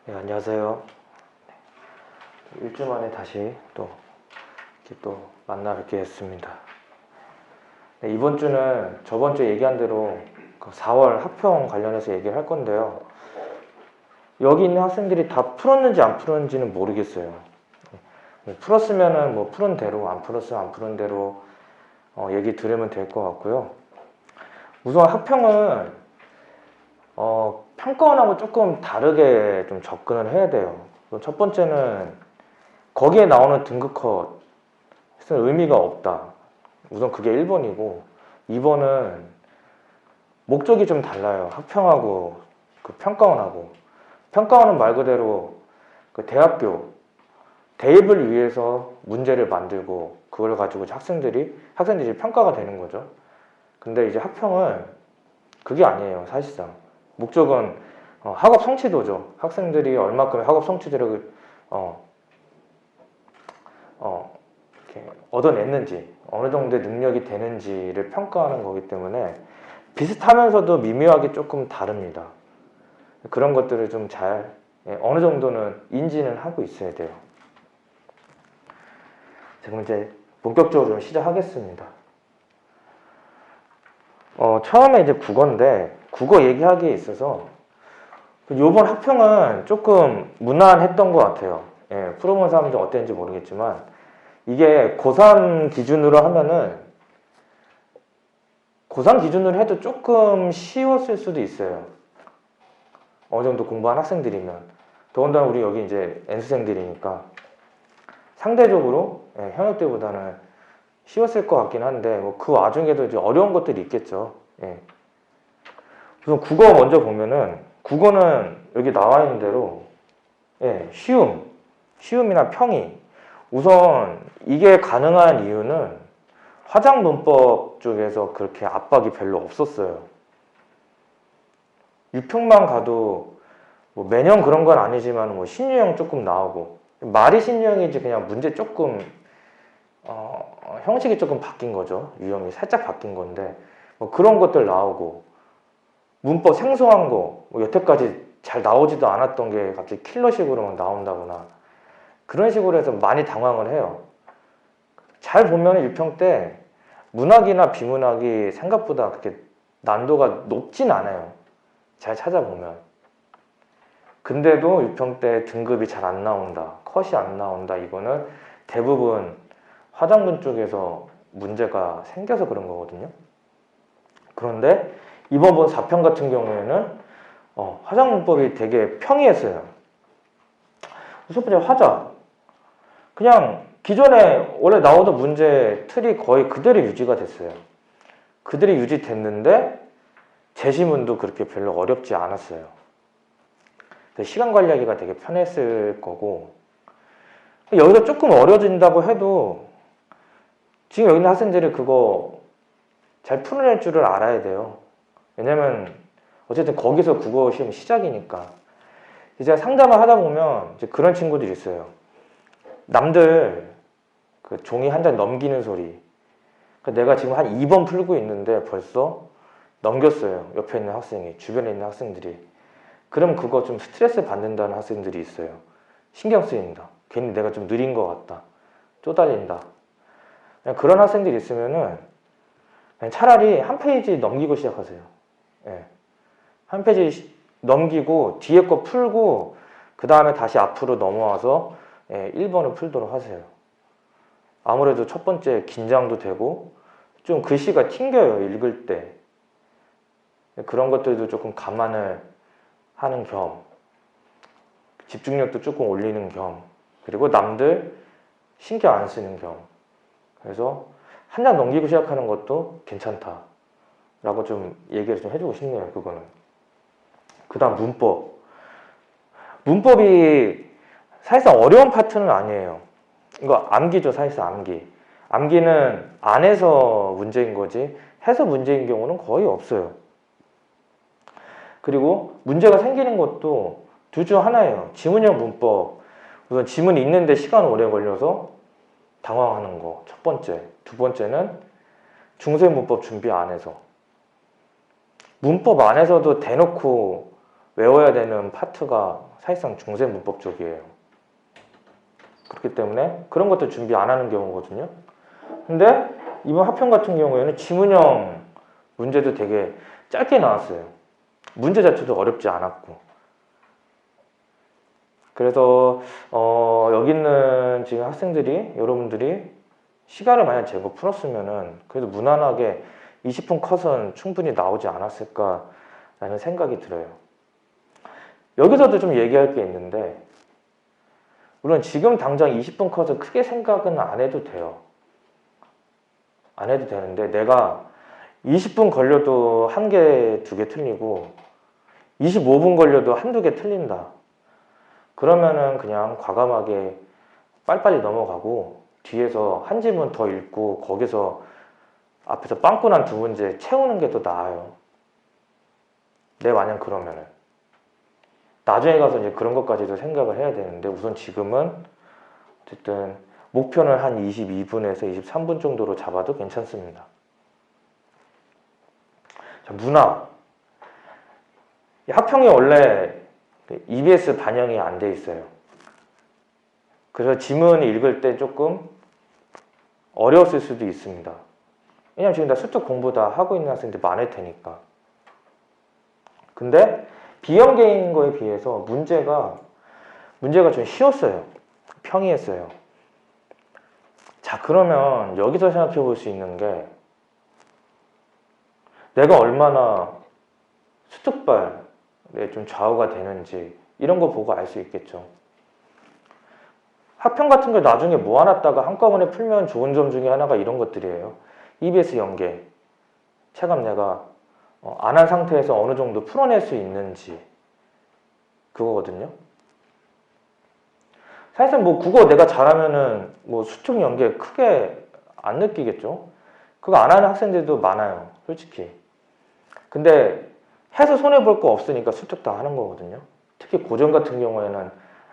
네, 안녕하세요. 일주 만에 다시 이렇게 만나 뵙게 됐습니다. 네, 이번 주는 저번 주에 얘기한 대로 그 4월 학평 관련해서 얘기를 할 건데요. 여기 있는 학생들이 다 풀었는지 안 풀었는지는 모르겠어요. 풀었으면은 뭐 푸른 대로, 안 풀었으면 안 푸른 대로 얘기 들으면 될 것 같고요. 우선 학평은 평가원하고 조금 다르게 좀 접근을 해야 돼요. 첫 번째는 거기에 나오는 등급 컷은 의미가 없다. 우선 그게 1번이고 2번은 목적이 좀 달라요. 학평하고 그 평가원하고. 평가원은 말 그대로 그 대학교 대입을 위해서 문제를 만들고 그걸 가지고 학생들이 평가가 되는 거죠. 근데 이제 학평은 그게 아니에요. 사실상 목적은 학업 성취도죠. 학생들이 얼마큼 학업 성취도를 이렇게 얻어냈는지, 어느 정도의 능력이 되는지를 평가하는 거기 때문에 비슷하면서도 미묘하게 조금 다릅니다. 그런 것들을 좀 잘 어느 정도는 인지는 하고 있어야 돼요. 그럼 이제 본격적으로 좀 시작하겠습니다. 처음에 이제 국어인데 국어 얘기하기에 있어서 이번 학평은 조금 무난했던 것 같아요. 풀어본 사람들 어땠는지 모르겠지만 이게 고3 기준으로 하면은 고3 기준으로 해도 조금 쉬웠을 수도 있어요. 어느 정도 공부한 학생들이면. 더군다나 우리 여기 이제 N수생들이니까 상대적으로 현역 때보다는 쉬웠을 것 같긴 한데 뭐 그 와중에도 이제 어려운 것들이 있겠죠. 우선 국어 먼저 보면은 국어는 여기 나와 있는 대로 쉬움이나 평이 우선 이게 가능한 이유는 화작 문법 쪽에서 그렇게 압박이 별로 없었어요. 유평만 가도 뭐 매년 그런 건 아니지만 뭐 신유형 조금 나오고 말이 신유형이지 그냥 문제 조금 형식이 조금 바뀐 거죠. 유형이 살짝 바뀐 건데 뭐 그런 것들 나오고 문법 생소한 거 뭐 여태까지 잘 나오지도 않았던 게 갑자기 킬러식으로만 나온다거나 그런 식으로 해서 많이 당황을 해요. 잘 보면 유평 때 문학이나 비문학이 생각보다 그렇게 난도가 높진 않아요. 잘 찾아보면. 근데도 유평 때 등급이 잘 안 나온다. 컷이 안 나온다. 이거는 대부분 화작문 쪽에서 문제가 생겨서 그런 거거든요. 그런데 이번 본 4편 같은 경우에는 화작문법이 되게 평이했어요. 첫 번째 화작. 그냥 기존에 원래 나오던 문제 틀이 거의 그대로 유지가 됐어요. 그대로 유지됐는데 제시문도 그렇게 별로 어렵지 않았어요. 시간 관리하기가 되게 편했을 거고 여기서 조금 어려진다고 해도 지금 여기 있는 학생들이 그거 잘 풀어낼 줄을 알아야 돼요. 왜냐면 어쨌든 거기서 국어 시험 시작이니까 이제 상담을 하다 보면 이제 그런 친구들이 있어요. 남들 그 종이 한 장 넘기는 소리. 그러니까 내가 지금 한 2번 풀고 있는데 벌써 넘겼어요. 옆에 있는 학생이, 주변에 있는 학생들이. 그럼 그거 좀 스트레스 받는다는 학생들이 있어요. 신경 쓰인다. 괜히 내가 좀 느린 것 같다. 쪼달린다. 그냥 그런 학생들이 있으면은 그냥 차라리 한 페이지 넘기고 시작하세요. 한 페이지 넘기고 뒤에 거 풀고 그 다음에 다시 앞으로 넘어와서 1번을 풀도록 하세요. 아무래도 첫 번째 긴장도 되고 좀 글씨가 튕겨요. 읽을 때. 그런 것들도 조금 감안을 하는 겸 집중력도 조금 올리는 겸 그리고 남들 신경 안 쓰는 겸 그래서 한 장 넘기고 시작하는 것도 괜찮다 라고 좀 얘기를 좀 해주고 싶네요. 그거는. 그 다음 문법이 사실상 어려운 파트는 아니에요. 이거 암기죠. 사실상 암기는 안에서 문제인 거지 해서 문제인 경우는 거의 없어요. 그리고 문제가 생기는 것도 둘 중 하나예요. 지문형 문법. 우선 지문이 있는데 시간 오래 걸려서 당황하는 거. 첫 번째. 두 번째는 중세 문법 준비 안 해서. 문법 안에서도 대놓고 외워야 되는 파트가 사실상 중세 문법 쪽이에요. 그렇기 때문에 그런 것도 준비 안 하는 경우거든요. 근데 이번 합평 같은 경우에는 지문형 문제도 되게 짧게 나왔어요. 문제 자체도 어렵지 않았고. 그래서 여기 있는 지금 학생들이, 여러분들이 시간을 만약 제거 풀었으면은 그래도 무난하게 20분 컷은 충분히 나오지 않았을까라는 생각이 들어요. 여기서도 좀 얘기할 게 있는데, 물론 지금 당장 20분 컷을 크게 생각은 안 해도 돼요. 안 해도 되는데, 내가 20분 걸려도 1개, 2개 틀리고 25분 걸려도 1~2개 틀린다. 그러면은 그냥 과감하게 빨리빨리 넘어가고 뒤에서 한 지문 더 읽고 거기서 앞에서 빵꾸 난 2문제 채우는 게 더 나아요. 내 마냥 그러면은. 나중에 가서 이제 그런 것까지도 생각을 해야 되는데, 우선 지금은 어쨌든 목표는 한 22분에서 23분 정도로 잡아도 괜찮습니다. 자, 문학. 학평이 원래 EBS 반영이 안 돼 있어요. 그래서 지문 읽을 때 조금 어려웠을 수도 있습니다. 왜냐면 지금 다 수특 공부 다 하고 있는 학생들이 많을 테니까. 근데 비연계인 거에 비해서 문제가 좀 쉬웠어요. 평이했어요. 자, 그러면 여기서 생각해 볼 수 있는 게, 내가 얼마나 수특발에 좀 좌우가 되는지 이런 거 보고 알 수 있겠죠. 합평 같은 걸 나중에 모아놨다가 한꺼번에 풀면 좋은 점 중에 하나가 이런 것들이에요. EBS 연계. 체감 내가 안 한 상태에서 어느 정도 풀어낼 수 있는지, 그거거든요. 사실상 뭐 국어 내가 잘하면은 뭐 수특 연계 크게 안 느끼겠죠. 그거 안 하는 학생들도 많아요, 솔직히. 근데 해서 손해볼 거 없으니까 수특 다 하는 거거든요. 특히 고전 같은 경우에는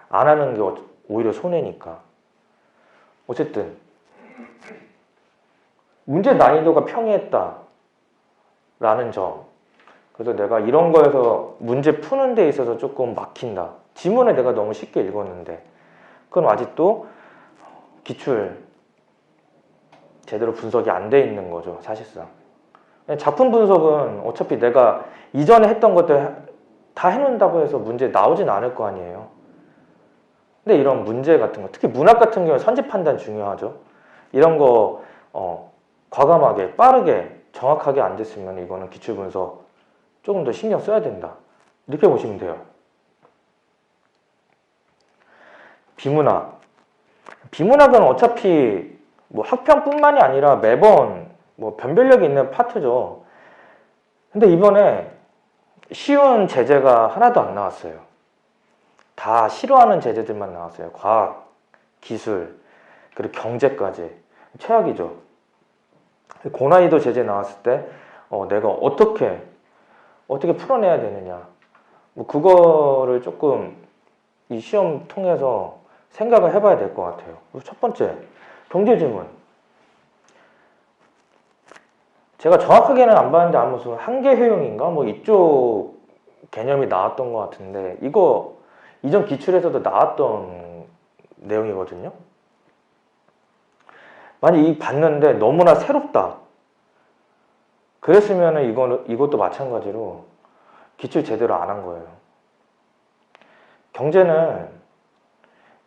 안 하는 게 오히려 손해니까. 어쨌든 문제 난이도가 평이했다 라는 점. 그래서 내가 이런 거에서 문제 푸는 데 있어서 조금 막힌다. 지문을 내가 너무 쉽게 읽었는데, 그건 아직도 기출 제대로 분석이 안 돼 있는 거죠, 사실상. 작품 분석은 어차피 내가 이전에 했던 것들 다 해놓는다고 해서 문제 나오진 않을 거 아니에요. 근데 이런 문제 같은 거, 특히 문학 같은 경우는 선지 판단 중요하죠. 이런 거 과감하게 빠르게 정확하게 안 됐으면 이거는 기출 분석 조금 더 신경 써야 된다. 이렇게 보시면 돼요. 비문학. 비문학은 어차피 뭐 학평뿐만이 아니라 매번 뭐 변별력이 있는 파트죠. 근데 이번에 쉬운 제재가 하나도 안 나왔어요. 다 싫어하는 제재들만 나왔어요. 과학, 기술, 그리고 경제까지. 최악이죠. 고난이도 제재 나왔을 때 내가 어떻게 풀어내야 되느냐. 뭐 그거를 조금 이 시험 통해서 생각을 해봐야 될 것 같아요. 첫 번째, 경제지문. 제가 정확하게는 안 봤는데 아마 무슨 한계 효용인가? 뭐 이쪽 개념이 나왔던 것 같은데, 이거 이전 기출에서도 나왔던 내용이거든요. 만약 이 봤는데 너무나 새롭다. 그랬으면 이것도 마찬가지로 기출 제대로 안 한 거예요. 경제는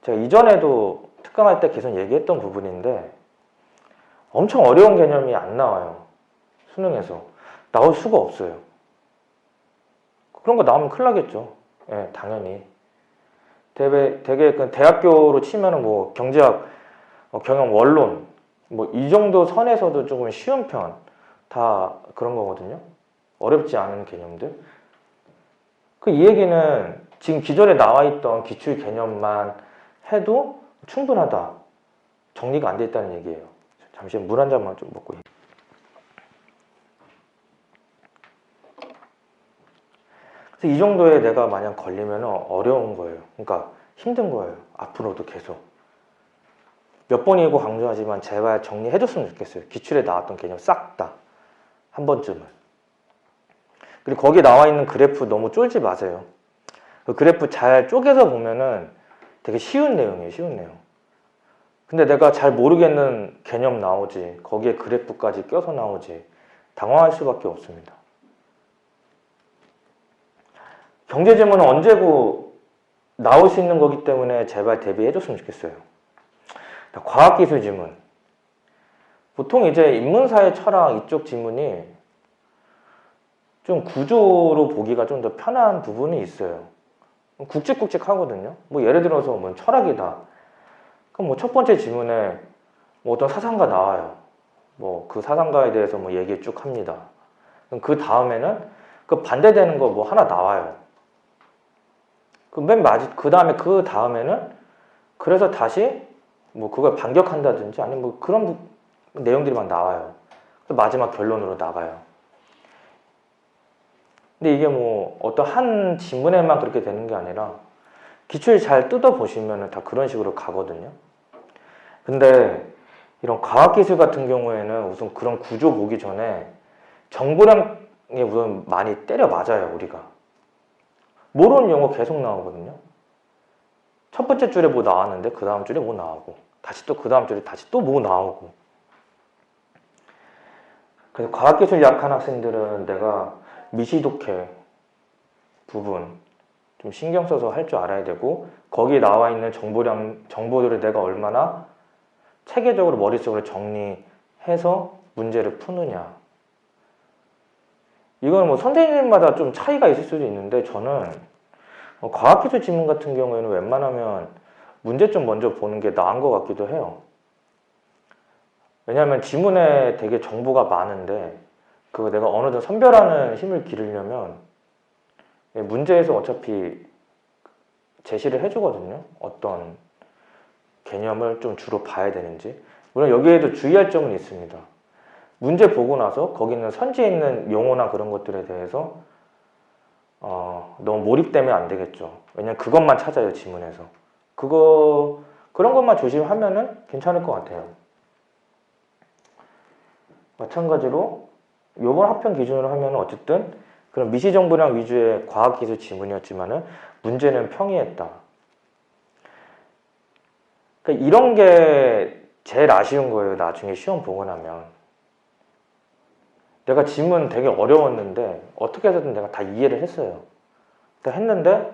제가 이전에도 특강할 때 계속 얘기했던 부분인데 엄청 어려운 개념이 안 나와요. 수능에서. 나올 수가 없어요. 그런 거 나오면 큰일 나겠죠. 예, 당연히. 되게 그 대학교로 치면은 뭐 경제학, 경영 원론, 뭐 이 정도 선에서도 조금 쉬운 편, 다 그런 거거든요. 어렵지 않은 개념들. 이 얘기는 지금 기존에 나와 있던 기출 개념만 해도 충분하다. 정리가 안 돼 있다는 얘기예요. 잠시 물 한 잔만 좀 먹고. 그래서 이 정도에 내가 만약 걸리면 어려운 거예요. 그러니까 힘든 거예요. 앞으로도 계속. 몇 번이고 강조하지만 제발 정리해줬으면 좋겠어요. 기출에 나왔던 개념 싹 다. 한 번쯤은. 그리고 거기에 나와 있는 그래프 너무 쫄지 마세요. 그 그래프 잘 쪼개서 보면은 되게 쉬운 내용이에요. 쉬운 내용. 근데 내가 잘 모르겠는 개념 나오지, 거기에 그래프까지 껴서 나오지, 당황할 수밖에 없습니다. 경제지문은 언제고 나올 수 있는 거기 때문에 제발 대비해 줬으면 좋겠어요. 과학기술 지문. 보통 이제 인문사회, 철학 이쪽 지문이 좀 구조로 보기가 좀 더 편한 부분이 있어요. 굵직굵직 하거든요. 뭐 예를 들어서 뭐 철학이다. 그럼 뭐 첫 번째 지문에 뭐 어떤 사상가 나와요. 뭐 그 사상가에 대해서 뭐 얘기 쭉 합니다. 그럼 그 다음에는 그 반대되는 거 뭐 하나 나와요. 그 다음에는 그래서 다시 뭐 그걸 반격한다든지 아니면 뭐 그런 내용들이 막 나와요. 마지막 결론으로 나가요. 근데 이게 뭐 어떤 한 지문에만 그렇게 되는 게 아니라 기출 잘 뜯어보시면 다 그런 식으로 가거든요. 근데 이런 과학기술 같은 경우에는 우선 그런 구조 보기 전에 정보량에 우선 많이 때려 맞아요, 우리가. 모르는 용어 계속 나오거든요. 첫 번째 줄에 뭐 나왔는데 그 다음 줄에 뭐 나오고, 다시 또 그 다음 줄에 다시 또 뭐 나오고. 그래서 과학기술 약한 학생들은 내가 미시독해 부분 좀 신경 써서 할 줄 알아야 되고, 거기에 나와 있는 정보들을 내가 얼마나 체계적으로 머릿속으로 정리해서 문제를 푸느냐. 이건 뭐 선생님마다 좀 차이가 있을 수도 있는데, 저는 과학기술 지문 같은 경우에는 웬만하면 문제점 먼저 보는 게 나은 것 같기도 해요. 왜냐하면 지문에 되게 정보가 많은데 그거 내가 어느 정도 선별하는 힘을 기르려면 문제에서 어차피 제시를 해주거든요. 어떤 개념을 좀 주로 봐야 되는지. 물론 여기에도 주의할 점은 있습니다. 문제 보고 나서 거기 있는 선지에 있는 용어나 그런 것들에 대해서 너무 몰입되면 안 되겠죠. 왜냐면 그것만 찾아요, 지문에서. 그런 것만 조심하면은 괜찮을 것 같아요. 마찬가지로 요번 합평 기준으로 하면 어쨌든 그런 미시정보량 위주의 과학기술 지문이었지만은 문제는 평이했다. 그러니까 이런 게 제일 아쉬운 거예요. 나중에 시험 보고 나면. 내가 지문 되게 어려웠는데 어떻게 해서든 내가 다 이해를 했어요. 다 했는데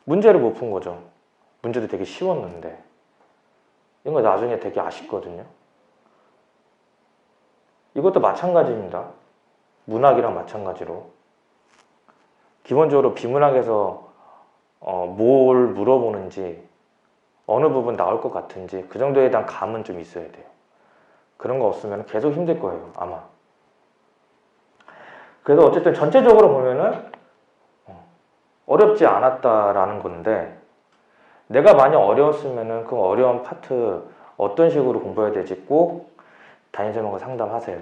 문제를 못 푼 거죠. 문제도 되게 쉬웠는데. 이런 거 나중에 되게 아쉽거든요. 이것도 마찬가지입니다. 문학이랑 마찬가지로. 기본적으로 비문학에서 뭘 물어보는지, 어느 부분 나올 것 같은지 그 정도에 대한 감은 좀 있어야 돼요. 그런 거 없으면 계속 힘들 거예요, 아마. 그래서 어쨌든 전체적으로 보면은 어렵지 않았다라는 건데, 내가 많이 어려웠으면은 그 어려운 파트 어떤 식으로 공부해야 될지 꼭 담임선생님과 상담하세요.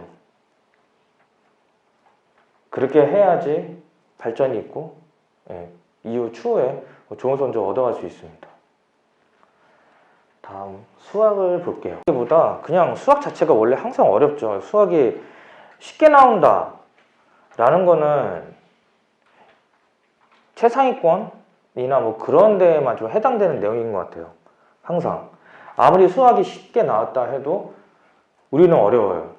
그렇게 해야지 발전이 있고 이후 추후에 좋은 성적 얻어갈 수 있습니다. 다음 수학을 볼게요. 보다 그냥 수학 자체가 원래 항상 어렵죠. 수학이 쉽게 나온다 라는 거는 최상위권이나 뭐 그런 데에만 좀 해당되는 내용인 것 같아요. 항상 아무리 수학이 쉽게 나왔다 해도 우리는 어려워요.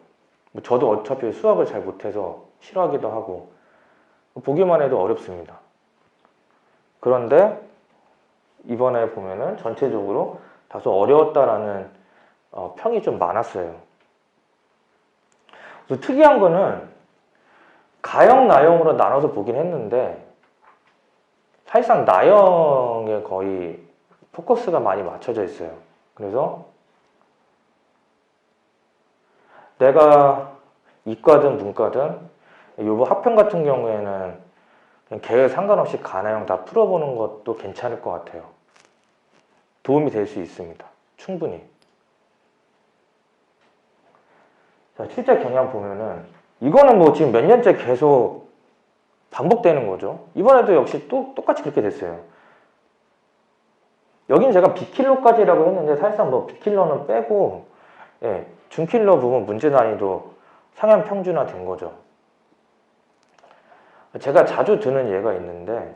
저도 어차피 수학을 잘 못해서 싫어하기도 하고 보기만 해도 어렵습니다. 그런데 이번에 보면은 전체적으로 다소 어려웠다라는 평이 좀 많았어요. 그래서 특이한 거는 가형, 나형으로 나눠서 보긴 했는데 사실상 나형에 거의 포커스가 많이 맞춰져 있어요. 그래서 내가 이과든 문과든 요번 합평 같은 경우에는 그냥 계열 상관없이 가나형 다 풀어보는 것도 괜찮을 것 같아요. 도움이 될 수 있습니다. 충분히. 자, 실제 경향 보면은 이거는 뭐 지금 몇 년째 계속 반복되는 거죠. 이번에도 역시 또 똑같이 그렇게 됐어요. 여긴 제가 B킬러까지라고 했는데 사실상 뭐 B킬러는 빼고 준킬러 부분 문제 난이도 상향 평준화 된 거죠. 제가 자주 드는 예가 있는데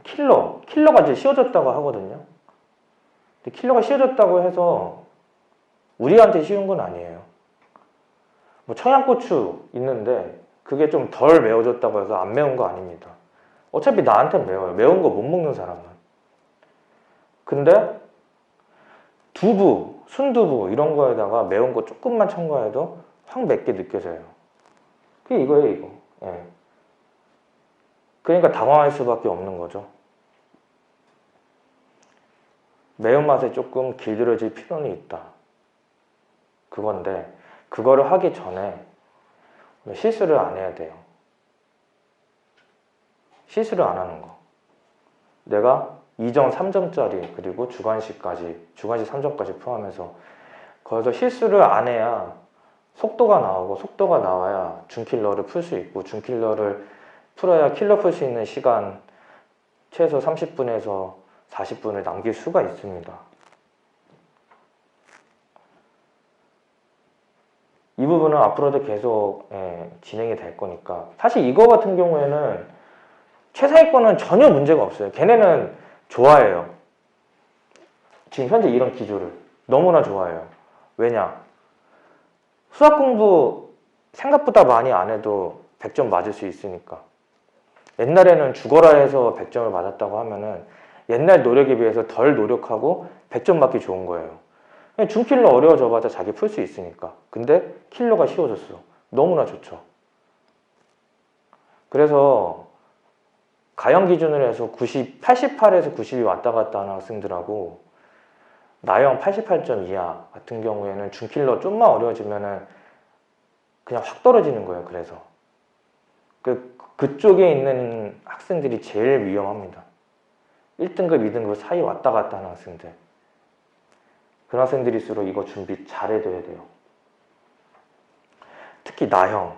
킬러가 이제 씌워졌다고 하거든요. 근데 킬러가 씌워졌다고 해서 우리한테 쉬운 건 아니에요. 뭐 청양고추 있는데 그게 좀 덜 매워졌다고 해서 안 매운 거 아닙니다. 어차피 나한테 매워요. 매운 거 못 먹는 사람은. 근데 두부, 순두부 이런 거에다가 매운 거 조금만 첨가해도 확 맵게 느껴져요. 그게 이거예요, 이거. 예. 그러니까 당황할 수밖에 없는 거죠. 매운맛에 조금 길들여질 필요는 있다. 그건데 그거를 하기 전에 실수를 안 해야 돼요. 실수를 안 하는 거. 내가 2점, 3점짜리 그리고 주관식 3점까지 포함해서 거기서 실수를 안 해야 속도가 나오고 속도가 나와야 준킬러를 풀 수 있고 준킬러를 풀어야 킬러 풀 수 있는 시간 최소 30분에서 40분을 남길 수가 있습니다. 이 부분은 앞으로도 계속 진행이 될 거니까 사실 이거 같은 경우에는 최상위권은 전혀 문제가 없어요. 걔네는 좋아해요. 지금 현재 이런 기조를 너무나 좋아해요. 왜냐? 수학 공부 생각보다 많이 안 해도 100점 맞을 수 있으니까. 옛날에는 죽어라 해서 100점을 맞았다고 하면은 옛날 노력에 비해서 덜 노력하고 100점 맞기 좋은 거예요. 준킬러 어려워져봤자 자기 풀 수 있으니까. 근데 킬러가 쉬워졌어. 너무나 좋죠. 그래서 가형 기준으로 해서 88에서 90이 왔다 갔다 하는 학생들하고 나형 88점 이하 같은 경우에는 준킬러 좀만 어려워지면은 그냥 확 떨어지는 거예요. 그래서 그쪽에 있는 학생들이 제일 위험합니다. 1등급, 2등급 사이 왔다 갔다 하는 학생들. 그런 학생들일수록 이거 준비 잘해둬야 돼요. 특히 나형.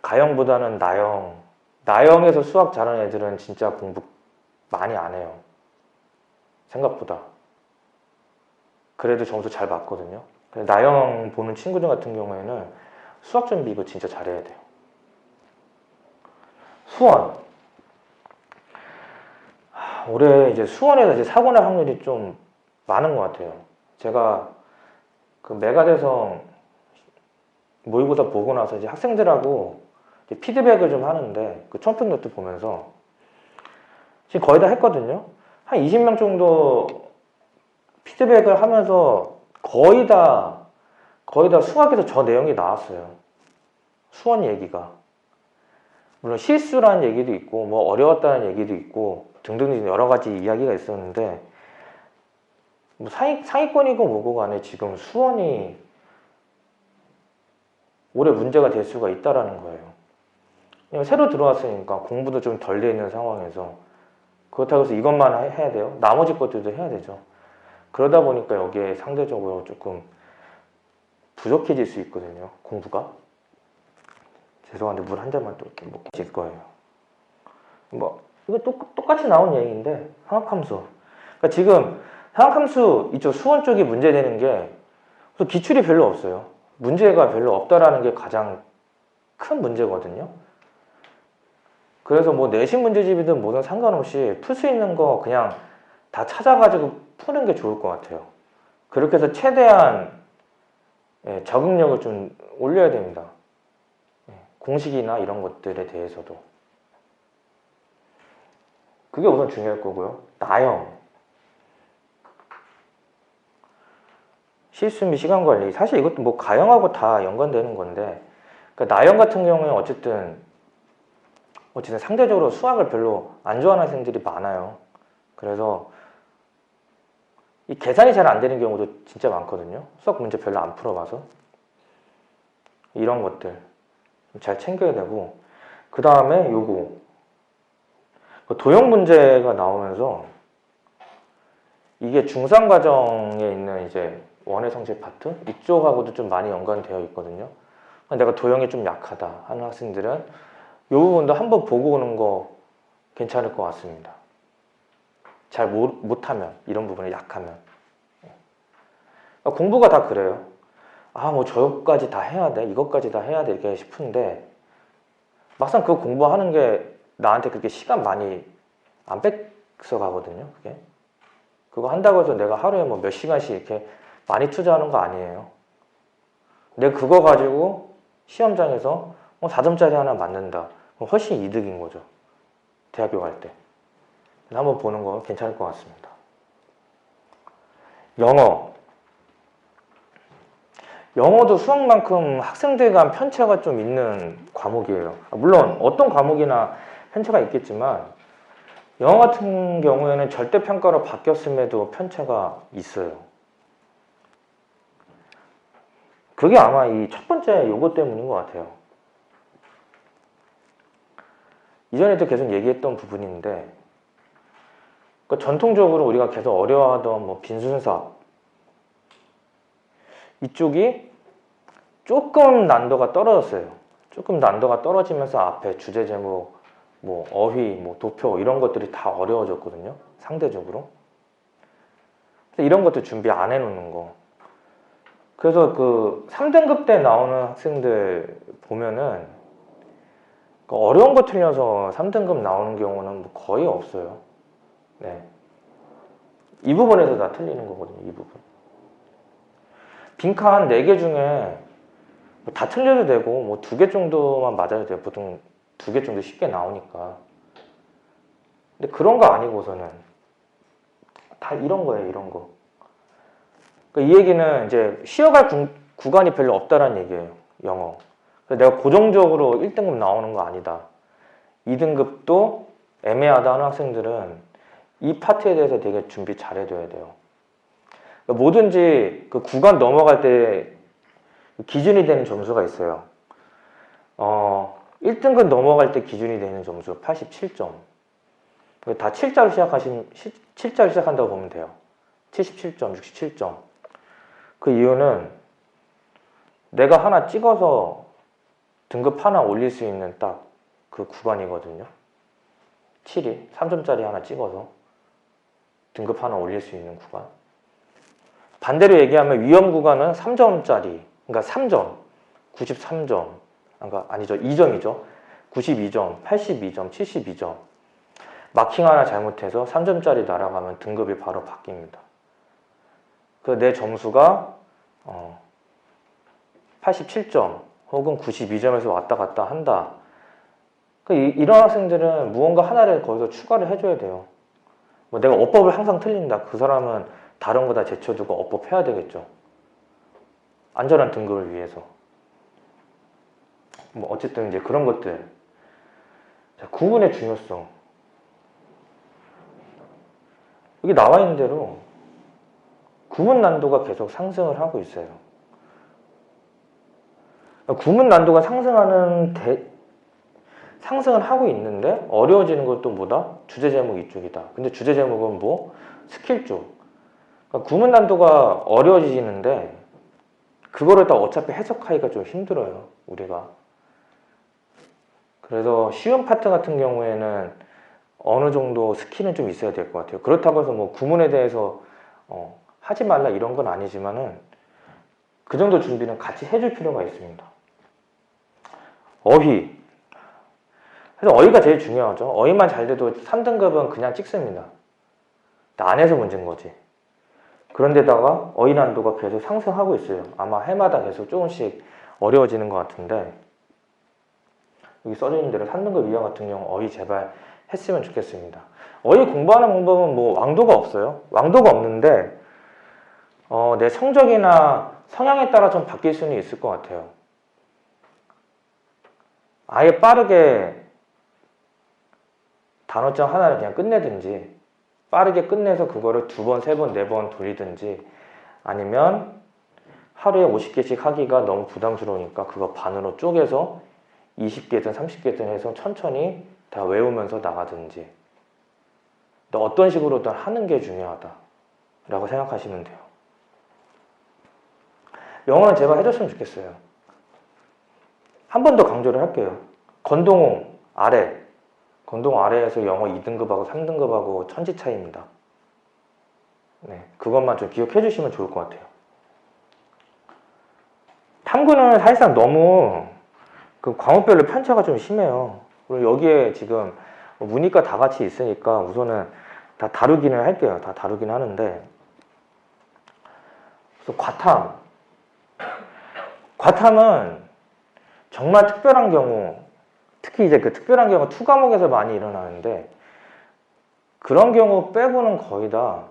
가형보다는 나형. 나형에서 수학 잘하는 애들은 진짜 공부 많이 안 해요. 생각보다. 그래도 점수 잘 받거든요. 나형 보는 친구들 같은 경우에는 수학 준비 이거 진짜 잘해야 돼요. 수원. 올해 이제 수원에서 이제 사고 날 확률이 좀 많은 것 같아요. 제가 그 메가대성 모의고사 보고 나서 이제 학생들하고 이제 피드백을 좀 하는데 그 첨핑 노트 보면서 지금 거의 다 했거든요. 한 20명 정도 피드백을 하면서 거의 다 수학에서 저 내용이 나왔어요. 수원 얘기가. 물론 실수라는 얘기도 있고 뭐 어려웠다는 얘기도 있고 등등 여러 가지 이야기가 있었는데 뭐 상위권이고 뭐고 간에 지금 수원이 올해 문제가 될 수가 있다라는 거예요. 새로 들어왔으니까 공부도 좀 덜 돼 있는 상황에서 그렇다고 해서 이것만 해야 돼요? 나머지 것들도 해야 되죠. 그러다 보니까 여기에 상대적으로 조금 부족해질 수 있거든요. 공부가. 죄송한데 물 한 잔만 또 이렇게 먹고 있을 거예요. 뭐 이거 똑같이 나온 얘기인데 상학함수. 그러니까 지금 상학함수 이쪽 수원 쪽이 문제되는 게 기출이 별로 없어요. 문제가 별로 없다라는 게 가장 큰 문제거든요. 그래서 뭐 내신 문제집이든 뭐든 상관없이 풀 수 있는 거 그냥 다 찾아가지고 푸는 게 좋을 것 같아요. 그렇게 해서 최대한 적응력을 좀 올려야 됩니다. 공식이나 이런 것들에 대해서도. 그게 우선 중요할 거고요. 나형. 실수 및 시간 관리. 사실 이것도 뭐 가형하고 다 연관되는 건데, 그러니까 나형 같은 경우에 어쨌든 상대적으로 수학을 별로 안 좋아하는 학생들이 많아요. 그래서 이 계산이 잘 안 되는 경우도 진짜 많거든요. 수학 문제 별로 안 풀어봐서. 이런 것들 잘 챙겨야 되고, 그 다음에 요거 도형 문제가 나오면서 이게 중3 과정에 있는 이제 원의 성질 파트 이쪽하고도 좀 많이 연관되어 있거든요. 내가 도형이 좀 약하다 하는 학생들은 이 부분도 한번 보고 오는 거 괜찮을 것 같습니다. 잘 못하면, 이런 부분에 약하면. 공부가 다 그래요. 뭐 저것까지 다 해야 돼, 이것까지 다 해야 돼 이렇게 싶은데 막상 그 공부하는 게 나한테 그렇게 시간 많이 안 뺏어 가거든요. 그게. 그거 한다고 해서 내가 하루에 뭐 몇 시간씩 이렇게 많이 투자하는 거 아니에요. 내가 그거 가지고 시험장에서 4점짜리 하나 맞는다. 그럼 훨씬 이득인 거죠. 대학교 갈 때. 한번 보는 거 괜찮을 것 같습니다. 영어. 영어도 수학만큼 학생들 간 편차가 좀 있는 과목이에요. 물론 어떤 과목이나 편차가 있겠지만 영어 같은 경우에는 절대평가로 바뀌었음에도 편차가 있어요. 그게 아마 이 첫 번째 요거 때문인 것 같아요. 이전에도 계속 얘기했던 부분인데 그러니까 전통적으로 우리가 계속 어려워하던 뭐 빈순사 이쪽이 조금 난도가 떨어졌어요. 조금 난도가 떨어지면서 앞에 주제 제목, 뭐 어휘, 뭐 도표 이런 것들이 다 어려워졌거든요. 상대적으로. 이런 것도 준비 안 해놓는 거. 그래서 그 3등급 때 나오는 학생들 보면은 어려운 거 틀려서 3등급 나오는 경우는 뭐 거의 없어요. 네. 이 부분에서 다 틀리는 거거든요. 이 부분. 빈칸 4개 중에 다 틀려도 되고 뭐 2개 정도만 맞아도 돼요. 보통 2개 정도 쉽게 나오니까. 근데 그런 거 아니고서는 다 이런 거예요. 이런 거. 그러니까 이 얘기는 이제 쉬어갈 구간이 별로 없다라는 얘기예요. 영어. 그래서 내가 고정적으로 1등급 나오는 거 아니다. 2등급도 애매하다 하는 학생들은 이 파트에 대해서 되게 준비 잘 해둬야 돼요. 뭐든지 그 구간 넘어갈 때 기준이 되는 점수가 있어요. 1등급 넘어갈 때 기준이 되는 점수 87점. 다 7자로 시작한다고 보면 돼요. 77점, 67점. 그 이유는 내가 하나 찍어서 등급 하나 올릴 수 있는 딱 그 구간이거든요. 7이 3점짜리 하나 찍어서 등급 하나 올릴 수 있는 구간. 반대로 얘기하면 위험 구간은 3점짜리, 그러니까 3점, 93점, 그러니까 아니죠, 2점이죠. 92점, 82점, 72점. 마킹 하나 잘못해서 3점짜리 날아가면 등급이 바로 바뀝니다. 그 내 점수가 87점 혹은 92점에서 왔다 갔다 한다. 이런 학생들은 무언가 하나를 거기서 추가를 해줘야 돼요. 뭐 내가 어법을 항상 틀린다. 그 사람은 다른 거 다 제쳐두고 어법 해야 되겠죠. 안전한 등급을 위해서. 뭐 어쨌든 이제 그런 것들. 자, 구분의 중요성. 여기 나와 있는 대로 구문 난도가 계속 상승을 하고 있어요. 구문 난도가 상승을 하고 있는데 어려워지는 것도 뭐다? 주제 제목 이쪽이다. 근데 주제 제목은 뭐? 스킬 쪽. 그러니까 구문 난도가 어려워지는데 그거를 다 어차피 해석하기가 좀 힘들어요. 우리가. 그래서 쉬운 파트 같은 경우에는 어느 정도 스킬은 좀 있어야 될 것 같아요. 그렇다고 해서 뭐 구문에 대해서 하지 말라 이런 건 아니지만은 그 정도 준비는 같이 해줄 필요가 있습니다. 어휘. 그래서 어휘가 제일 중요하죠. 어휘만 잘 돼도 3등급은 그냥 찍습니다. 안에서 문제인 거지. 그런데다가 어휘 난도가 계속 상승하고 있어요. 아마 해마다 계속 조금씩 어려워지는 것 같은데 여기 써져 있는 대로 3등급 이하 같은 경우 어휘 제발 했으면 좋겠습니다. 어휘 공부하는 방법은 뭐 왕도가 없어요. 왕도가 없는데 내 성적이나 성향에 따라 좀 바뀔 수는 있을 것 같아요. 아예 빠르게 단어장 하나를 그냥 끝내든지 빠르게 끝내서 그거를 2번, 3번, 4번 돌리든지 아니면 하루에 50개씩 하기가 너무 부담스러우니까 그거 반으로 쪼개서 20개든 30개든 해서 천천히 다 외우면서 나가든지 어떤 식으로든 하는 게 중요하다라고 생각하시면 돼요. 영어는 제발 해줬으면 좋겠어요. 한 번 더 강조를 할게요. 건동홍 아래. 건동 아래에서 영어 2등급하고 3등급하고 천지 차이입니다. 네, 그것만 좀 기억해 주시면 좋을 것 같아요. 탐구는 사실상 너무 그 과목별로 편차가 좀 심해요. 그리고 여기에 지금 문이과 다 같이 있으니까 우선은 다 다루기는 할게요. 다 다루긴 하는데, 그래서 과탐은 정말 특별한 경우, 특히 이제 그 특별한 경우 2과목에서 많이 일어나는데, 그런 경우 빼고는 거의 다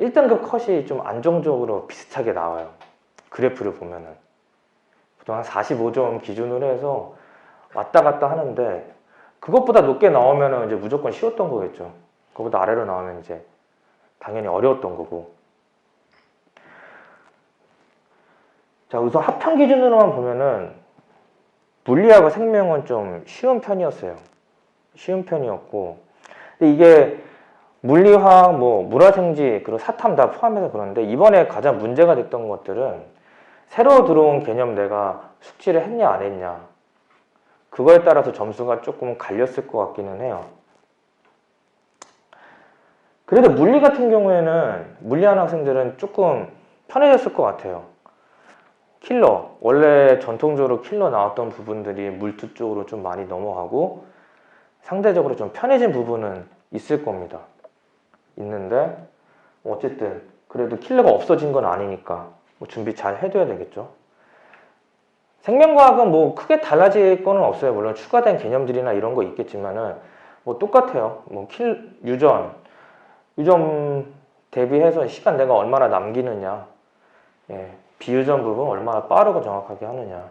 1등급 컷이 좀 안정적으로 비슷하게 나와요. 그래프를 보면은. 보통 한 45점 기준으로 해서 왔다 갔다 하는데, 그것보다 높게 나오면은 이제 무조건 쉬웠던 거겠죠. 그것보다 아래로 나오면 이제 당연히 어려웠던 거고. 자, 우선 합평 기준으로만 보면은 물리하고 생명은 좀 쉬운 편이었어요. 쉬운 편이었고, 근데 이게 물리화학, 뭐 물화생지, 그리고 사탐 다 포함해서 그런데 이번에 가장 문제가 됐던 것들은 새로 들어온 개념 내가 숙지를 했냐 안 했냐, 그거에 따라서 점수가 조금 갈렸을 것 같기는 해요. 그래도 물리 같은 경우에는 물리하는 학생들은 조금 편해졌을 것 같아요. 킬러, 원래 전통적으로 킬러 나왔던 부분들이 물투 쪽으로 좀 많이 넘어가고 상대적으로 좀 편해진 부분은 있을 겁니다. 있는데 어쨌든 그래도 킬러가 없어진 건 아니니까 뭐 준비 잘 해둬야 되겠죠. 생명과학은 뭐 크게 달라질 거는 없어요. 물론 추가된 개념들이나 이런 거 있겠지만은 뭐 똑같아요. 뭐 유점 대비해서 시간 내가 얼마나 남기느냐, 예, 비유점 부분 얼마나 빠르고 정확하게 하느냐.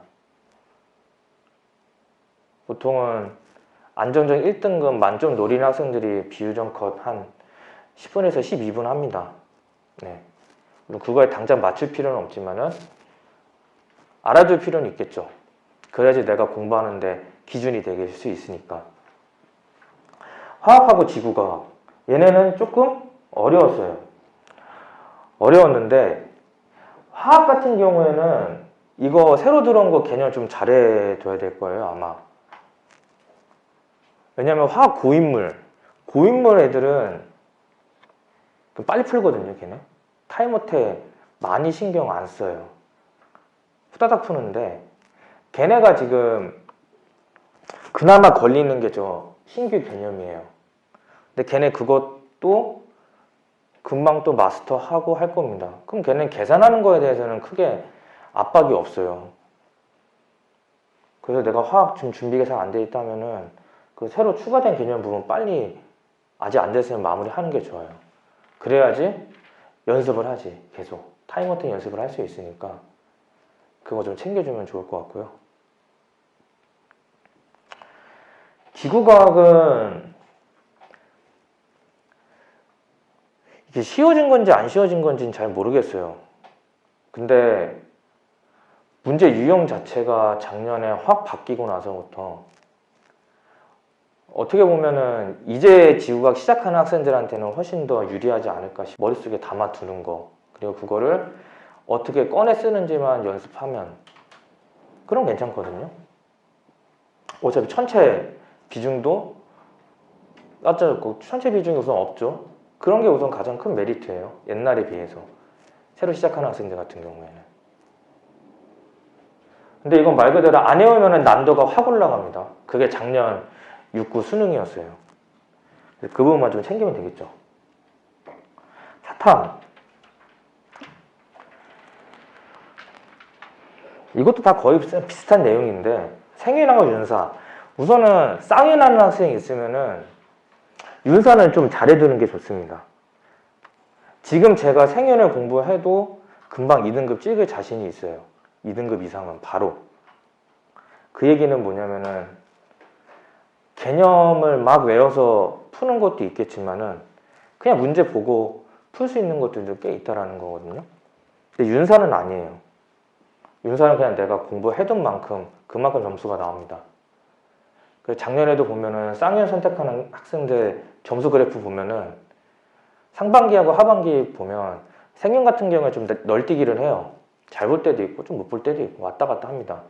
보통은 안정적 1등급 만점 노리는 학생들이 비유점 컷 한 10분에서 12분 합니다. 네. 물론 그거에 당장 맞출 필요는 없지만은 알아둘 필요는 있겠죠. 그래야지 내가 공부하는데 기준이 될 수 있으니까. 화학하고 지구과학, 얘네는 조금 어려웠어요. 어려웠는데 화학 같은 경우에는 이거 새로 들어온 거 개념 좀 잘해둬야 될 거예요, 아마. 왜냐면 화학 고인물 애들은 빨리 풀거든요, 걔네. 타이머테 많이 신경 안 써요. 후다닥 푸는데, 걔네가 지금 그나마 걸리는 게 저 신규 개념이에요. 근데 걔네 그것도 금방 또 마스터하고 할 겁니다. 그럼 걔는 계산하는 거에 대해서는 크게 압박이 없어요. 그래서 내가 화학 좀 준비가 잘 안 돼 있다면은 그 새로 추가된 개념 부분 빨리, 아직 안 됐으면 마무리하는 게 좋아요. 그래야지 연습을 하지. 계속 타임어택 연습을 할 수 있으니까 그거 좀 챙겨주면 좋을 것 같고요. 기구과학은 이게 쉬워진 건지 안 쉬워진 건지는 잘 모르겠어요. 근데 문제 유형 자체가 작년에 확 바뀌고 나서부터 어떻게 보면은 이제 지구과학 시작하는 학생들한테는 훨씬 더 유리하지 않을까 싶어요. 머릿속에 담아두는 거, 그리고 그거를 어떻게 꺼내 쓰는지만 연습하면 그럼 괜찮거든요. 어차피 천체 비중도 낮아졌고 천체 비중이 우선 없죠. 그런 게 우선 가장 큰 메리트예요. 옛날에 비해서. 새로 시작하는 학생들 같은 경우에는. 근데 이건 말 그대로 안 해오면 난도가 확 올라갑니다. 그게 작년 6구 수능이었어요. 그 부분만 좀 챙기면 되겠죠. 사탐. 이것도 다 거의 비슷한 내용인데, 생윤하고 윤사. 우선은 쌍윤하는 학생이 있으면은 윤사는 좀 잘해두는 게 좋습니다. 지금 제가 생윤을 공부해도 금방 2등급 찍을 자신이 있어요. 2등급 이상은 바로. 그 얘기는 뭐냐면은 개념을 막 외워서 푸는 것도 있겠지만은 그냥 문제 보고 풀 수 있는 것들도 꽤 있다라는 거거든요. 근데 윤사는 아니에요. 윤사는 그냥 내가 공부해둔 만큼 그만큼 점수가 나옵니다. 작년에도 보면은 쌍윤 선택하는 학생들 점수 그래프 보면은 상반기하고 하반기 보면 생윤 같은 경우에 좀 널뛰기를 해요. 잘 볼 때도 있고 좀 못 볼 때도 있고 왔다 갔다 합니다.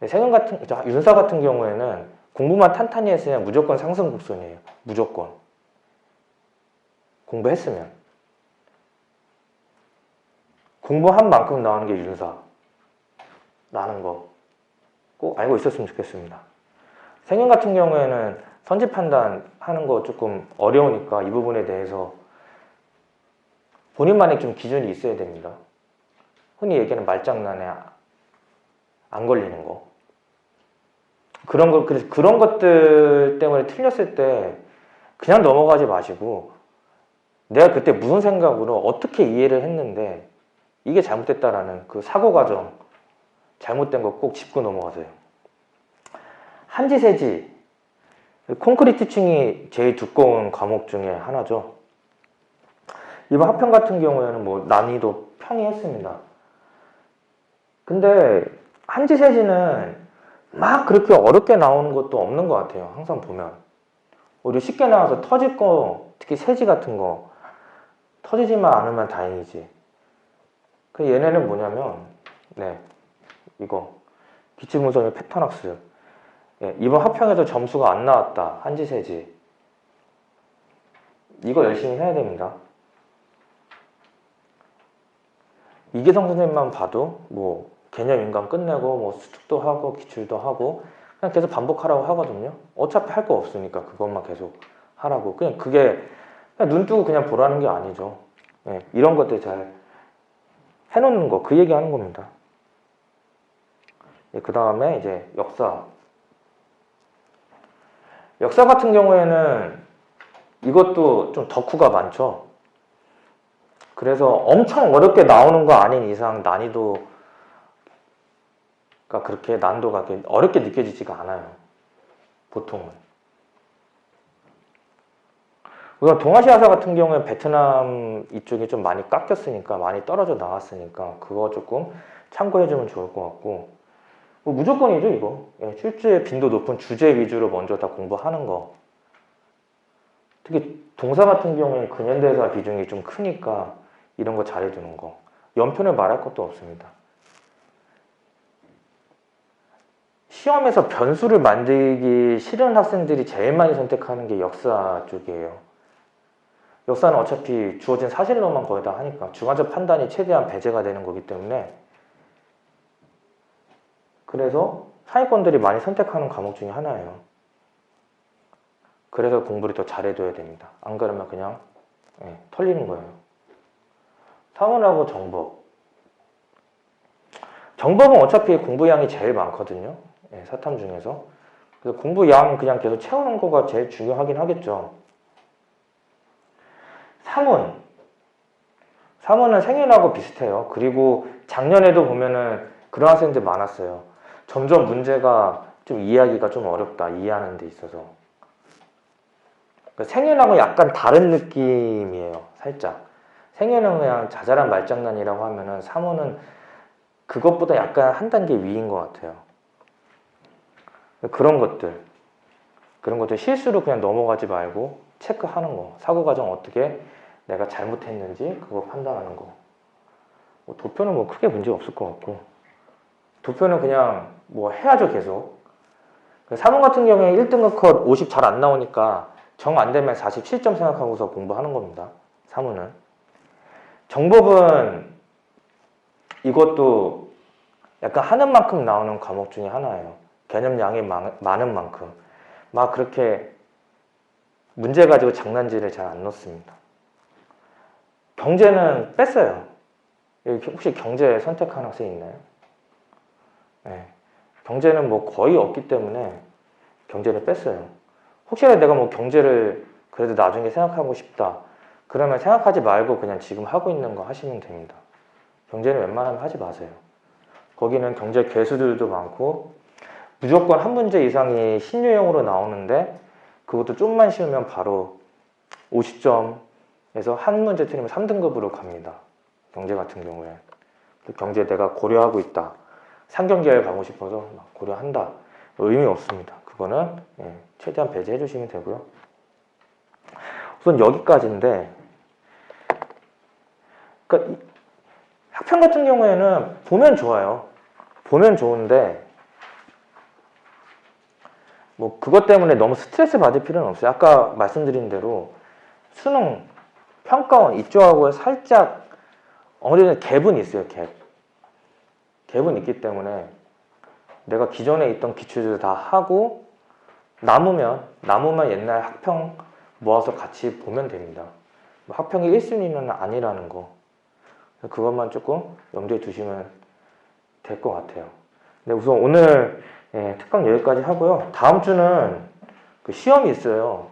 윤사 같은 경우에는 공부만 탄탄히 했으면 무조건 상승 곡선이에요. 무조건. 공부했으면. 공부한 만큼 나오는 게 윤사라는 거 꼭 알고 있었으면 좋겠습니다. 생윤 같은 경우에는 선지 판단하는 거 조금 어려우니까 이 부분에 대해서 본인만의 좀 기준이 있어야 됩니다. 흔히 얘기하는 말장난에 안 걸리는 거. 그래서 그런 것들 때문에 틀렸을 때 그냥 넘어가지 마시고 내가 그때 무슨 생각으로 어떻게 이해를 했는데 이게 잘못됐다라는 그 사고 과정, 잘못된 거 꼭 짚고 넘어가세요. 한지세지, 콘크리트 층이 제일 두꺼운 과목 중에 하나죠. 이번 합평 같은 경우에는 뭐 난이도 평이했습니다. 근데 한지세지는 막 그렇게 어렵게 나오는 것도 없는 것 같아요. 항상 보면 오히려 쉽게 나와서 터질 거, 특히 세지 같은 거 터지지만 않으면 다행이지. 그 얘네는 뭐냐면 이거 기출문서의 패턴 학습. 이번 합평에서 점수가 안 나왔다. 한지세지. 이거 열심히 해야 됩니다. 이계성 선생님만 봐도 뭐 개념 인강 끝내고 뭐 수특도 하고 기출도 하고 그냥 계속 반복하라고 하거든요. 어차피 할 거 없으니까 그것만 계속 하라고. 그냥 그게 그냥 눈 뜨고 그냥 보라는 게 아니죠. 이런 것들 잘 해놓는 거, 그 얘기 하는 겁니다. 그 다음에 이제 역사. 역사 같은 경우에는 이것도 좀 덕후가 많죠. 그래서 엄청 어렵게 나오는 거 아닌 이상 난이도가 그렇게 난도가 어렵게 느껴지지가 않아요. 보통은. 우선 동아시아사 같은 경우에 베트남 이쪽이 좀 많이 깎였으니까 많이 떨어져 나왔으니까 그거 조금 참고해주면 좋을 것 같고 뭐 무조건이죠 이거. 출제 빈도 높은 주제 위주로 먼저 다 공부하는 거. 특히 동사 같은 경우에는 근현대사 비중이 좀 크니까 이런 거 잘해주는 거. 연표는 말할 것도 없습니다. 시험에서 변수를 만들기 싫은 학생들이 제일 많이 선택하는 게 역사 쪽이에요. 역사는 어차피 주어진 사실로만 거의 다 하니까 주관적 판단이 최대한 배제가 되는 거기 때문에 그래서 상위권들이 많이 선택하는 과목 중에 하나예요. 그래서 공부를 더 잘해둬야 됩니다. 안 그러면 그냥 털리는 거예요. 사문하고 정법. 정법은 어차피 공부량이 제일 많거든요. 사탐 중에서. 그래서 공부량 그냥 계속 채우는 거가 제일 중요하긴 하겠죠. 사문. 사문은 생일하고 비슷해요. 그리고 작년에도 보면은 그런 학생들 많았어요. 점점 문제가 좀 이해하기가 좀 어렵다. 이해하는 데 있어서. 생일하고 약간 다른 느낌이에요. 살짝. 생일은 그냥 자잘한 말장난이라고 하면은 사문은 그것보다 약간 한 단계 위인 것 같아요. 그런 것들 실수로 그냥 넘어가지 말고 체크하는 거. 사고 과정 어떻게 내가 잘못했는지 그거 판단하는 거. 도표는 뭐 크게 문제 없을 것 같고 도표는 그냥 뭐 해야죠 계속. 사문 같은 경우에 1등급 컷 50 잘 안 나오니까 정 안 되면 47점 생각하고서 공부하는 겁니다. 사문은. 정법은 이것도 약간 하는 만큼 나오는 과목 중에 하나예요. 개념량이 많은 만큼. 막 그렇게 문제 가지고 장난질을 잘 안 넣습니다. 경제는 뺐어요. 여기 혹시 경제 선택한 학생 있나요? 경제는 뭐 거의 없기 때문에 경제를 뺐어요. 혹시라도 내가 뭐 경제를 그래도 나중에 생각하고 싶다. 그러면 생각하지 말고 그냥 지금 하고 있는 거 하시면 됩니다. 경제는 웬만하면 하지 마세요. 거기는 경제 괴수들도 많고 무조건 한 문제 이상이 신유형으로 나오는데 그것도 좀만 쉬우면 바로 50점에서 한 문제 틀리면 3등급으로 갑니다. 경제 같은 경우에. 경제 내가 고려하고 있다. 상경계열 가고 싶어서 고려한다. 의미 없습니다. 그거는 최대한 배제해 주시면 되고요. 우선 여기까지인데 그러니까 학평 같은 경우에는 보면 좋아요. 보면 좋은데 뭐 그것 때문에 너무 스트레스 받을 필요는 없어요. 아까 말씀드린 대로 수능, 평가원 이쪽하고 살짝 어느 정도 갭은 있어요. 갭은 있기 때문에 내가 기존에 있던 기출들 다 하고 남으면 옛날 학평 모아서 같이 보면 됩니다. 뭐 학평이 1순위는 아니라는 거, 그것만 조금 염두에 두시면 될 것 같아요. 근데 우선 오늘 특강 여기까지 하고요. 다음 주는 그 시험이 있어요.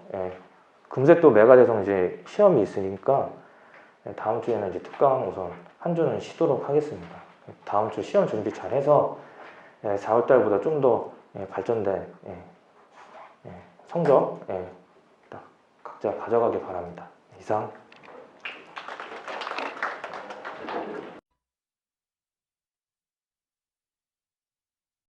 금세 또 매가 돼서 이제 시험이 있으니까 다음 주에는 이제 특강 우선 한 주는 쉬도록 하겠습니다. 다음 주 시험 준비 잘 해서 4월 달보다 좀 더 발전된 성적 딱 각자 가져가길 바랍니다. 이상